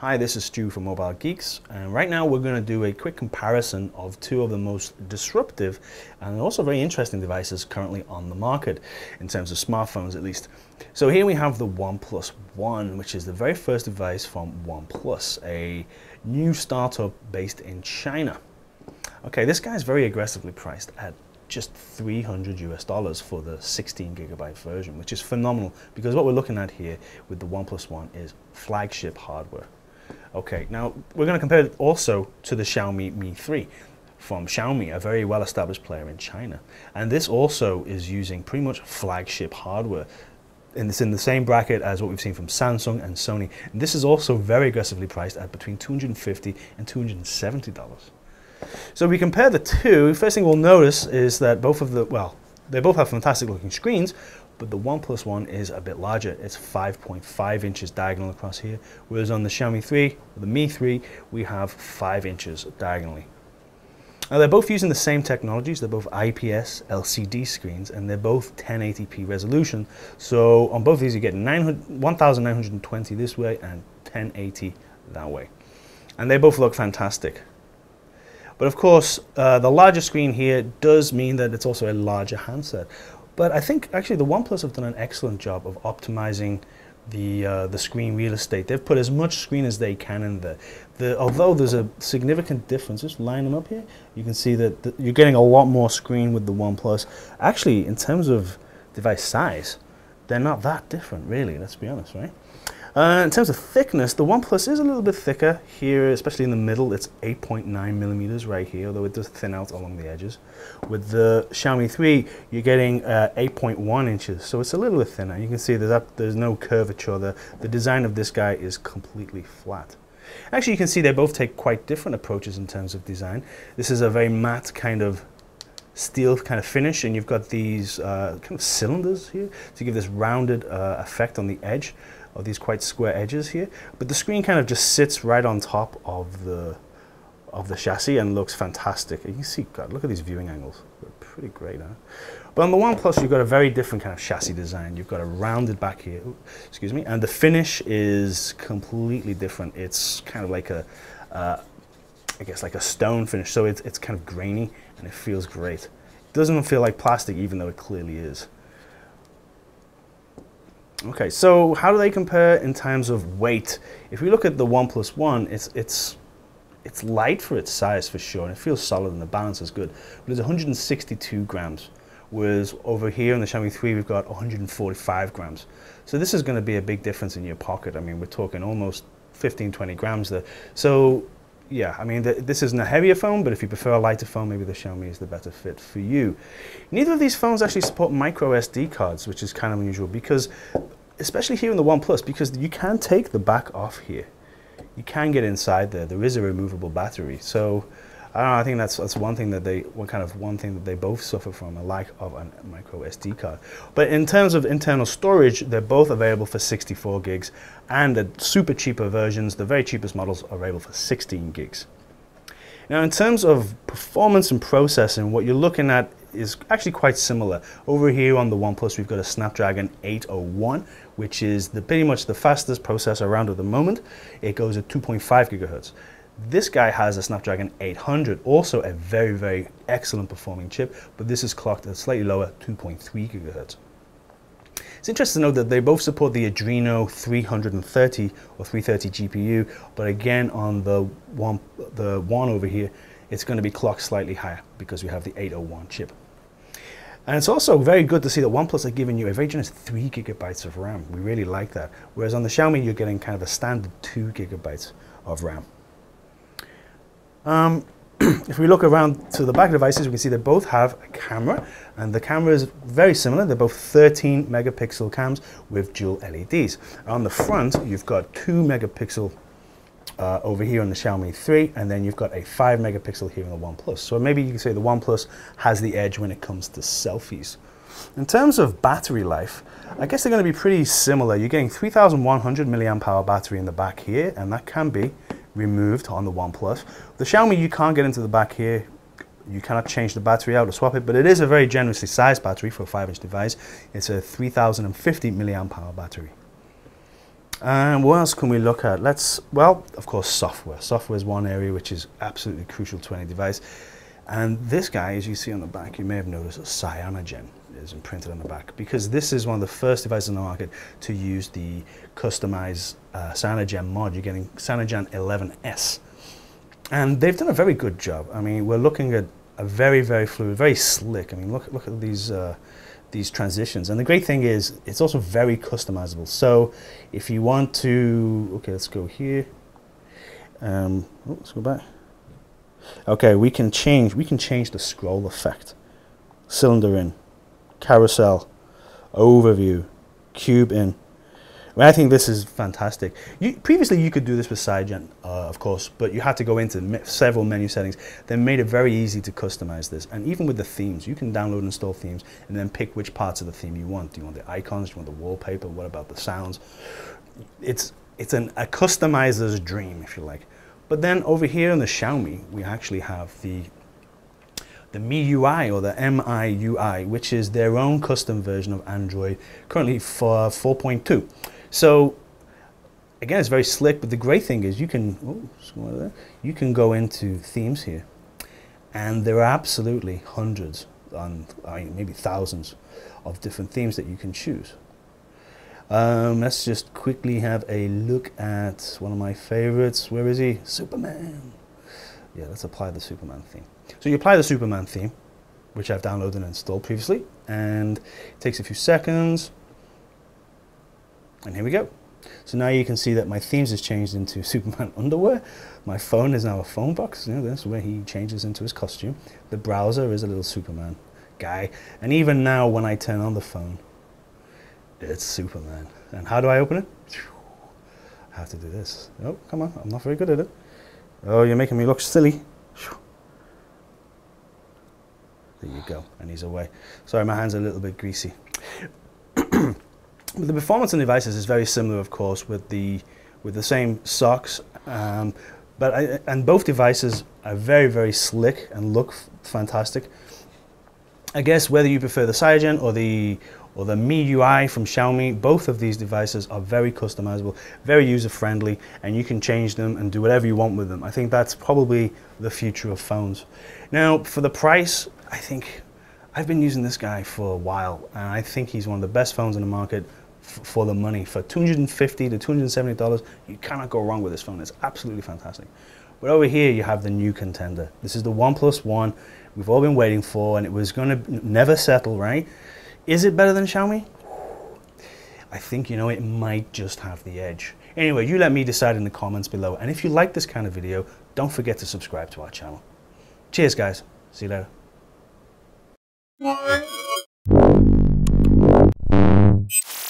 Hi, this is Stu from Mobile Geeks, and right now we're going to do a quick comparison of two of the most disruptive and also very interesting devices currently on the market, in terms of smartphones at least. So here we have the OnePlus One, which is the very first device from OnePlus, a new startup based in China. Okay, this guy is very aggressively priced at just $300 for the 16GB version, which is phenomenal because what we're looking at here with the OnePlus One is flagship hardware. Okay, now we're going to compare it also to the Xiaomi Mi3 from Xiaomi, a very well-established player in China. And this also is using pretty much flagship hardware. And it's in the same bracket as what we've seen from Samsung and Sony. And this is also very aggressively priced at between $250 and $270. So we compare the two. First thing we'll notice is that they both have fantastic looking screens, but the OnePlus One is a bit larger. It's 5.5 inches diagonal across here, whereas on the Xiaomi 3, the Mi 3, we have 5 inches diagonally. Now they're both using the same technologies. They're both IPS LCD screens, and they're both 1080p resolution. So on both of these you get 1920 this way and 1080 that way. And they both look fantastic. But of course, the larger screen here does mean that it's also a larger handset. But I think actually the OnePlus have done an excellent job of optimizing the screen real estate. They've put as much screen as they can in there. Although there's a significant difference, just line them up here, you can see that you're getting a lot more screen with the OnePlus. Actually, in terms of device size, they're not that different, really, let's be honest, right? In terms of thickness, the OnePlus is a little bit thicker here, especially in the middle. It's 8.9 millimeters right here, although it does thin out along the edges. With the Xiaomi 3, you're getting 8.1 inches, so it's a little bit thinner. You can see there's no curvature there. The design of this guy is completely flat. Actually, you can see they both take quite different approaches in terms of design. This is a very matte kind of steel kind of finish, and you've got these kind of cylinders here to give this rounded effect on the edge of these quite square edges here. But the screen kind of just sits right on top of the chassis and looks fantastic. You can see, God, look at these viewing angles. They're pretty great, huh? But on the OnePlus, you've got a very different kind of chassis design. You've got a rounded back here, excuse me, and the finish is completely different. It's kind of like I guess like a stone finish, so it's kind of grainy and it feels great. It doesn't feel like plastic, even though it clearly is. Okay, so how do they compare in terms of weight? If we look at the OnePlus One, it's light for its size for sure, and it feels solid and the balance is good. But it's 162 grams, whereas over here in the Xiaomi 3 we've got 145 grams. So this is going to be a big difference in your pocket. I mean, we're talking almost 15-20 grams there. So yeah, I mean, this isn't a heavier phone, but if you prefer a lighter phone, maybe the Xiaomi is the better fit for you. Neither of these phones actually support micro SD cards, which is kind of unusual, because, especially here in the OnePlus, because you can take the back off here. You can get inside there. There is a removable battery. So I don't know, I think that's one thing that they both suffer from, a lack of a micro SD card. But in terms of internal storage, they're both available for 64 gigs, and the super cheaper versions, the very cheapest models, are available for 16 gigs. Now, in terms of performance and processing, what you're looking at is actually quite similar. Over here on the OnePlus, we've got a Snapdragon 801, which is pretty much the fastest processor around at the moment. It goes at 2.5 gigahertz. This guy has a Snapdragon 800, also a very, very excellent performing chip, but this is clocked at slightly lower, 2.3 gigahertz. It's interesting to note that they both support the Adreno 330 or 330 GPU, but again on the one over here, it's going to be clocked slightly higher because we have the 801 chip. And it's also very good to see that OnePlus are giving you a very generous 3 gigabytes of RAM. We really like that. Whereas on the Xiaomi, you're getting kind of a standard 2 gigabytes of RAM. If we look around to the back devices, we can see they both have a camera, and the camera is very similar. They're both 13 megapixel cams with dual LEDs. On the front, you've got 2 megapixel over here on the Xiaomi 3, and then you've got a 5 megapixel here on the OnePlus. So maybe you can say the OnePlus has the edge when it comes to selfies. In terms of battery life, I guess they're going to be pretty similar. You're getting 3,100 milliamp hour battery in the back here, and that can be removed on the OnePlus. The Xiaomi, you can't get into the back here. You cannot change the battery out or swap it, but it is a very generously sized battery for a 5-inch device. It's a 3,050 milliamp hour battery. And what else can we look at? Well, of course, software. Software is one area which is absolutely crucial to any device. And this guy, as you see on the back, you may have noticed a Cyanogen is imprinted on the back, because this is one of the first devices in the market to use the customized Cyanogen mod. You're getting Cyanogen 11S. And they've done a very good job. I mean, we're looking at a very, very fluid, very slick. I mean, look at these transitions. And the great thing is, it's also very customizable. So if you want to, okay, let's go here. Let's go back. Okay, we can change the scroll effect. Cylinder in, carousel, overview, cube in. I think this is fantastic. Previously, you could do this with Cyanogen, of course, but you had to go into several menu settings. They made it very easy to customize this. And even with the themes, you can download and install themes and then pick which parts of the theme you want. Do you want the icons? Do you want the wallpaper? What about the sounds? It's a customizer's dream, if you like. But then over here in the Xiaomi, we actually have the MIUI, or the MIUI, which is their own custom version of Android, currently for 4.2. So again, it's very slick, but the great thing is you can go into themes here, and there are absolutely hundreds, maybe thousands of different themes that you can choose. Let's just quickly have a look at one of my favorites. Where is he? Superman. Yeah, let's apply the Superman theme. So you apply the Superman theme, which I've downloaded and installed previously, and it takes a few seconds. And here we go. So now you can see that my themes has changed into Superman underwear. My phone is now a phone box. You know, that's where he changes into his costume. The browser is a little Superman guy. And even now when I turn on the phone, it's Superman. And how do I open it? I have to do this. Oh, come on. I'm not very good at it. Oh, you're making me look silly. There you go. And he's away. Sorry, my hands are a little bit greasy. But the performance on devices is very similar, of course, with the same socks. And both devices are very, very slick and look fantastic. I guess whether you prefer the Cyanogen or the MIUI from Xiaomi, both of these devices are very customizable, very user-friendly, and you can change them and do whatever you want with them. I think that's probably the future of phones. Now, for the price, I think I've been using this guy for a while, and I think he's one of the best phones in the market for the money. For $250 to $270, you cannot go wrong with this phone. It's absolutely fantastic. But over here, you have the new contender. This is the OnePlus One we've all been waiting for, and it was going to never settle, right? Is it better than Xiaomi? I think, you know, it might just have the edge. Anyway, you let me decide in the comments below. And if you like this kind of video, don't forget to subscribe to our channel. Cheers, guys. See you later.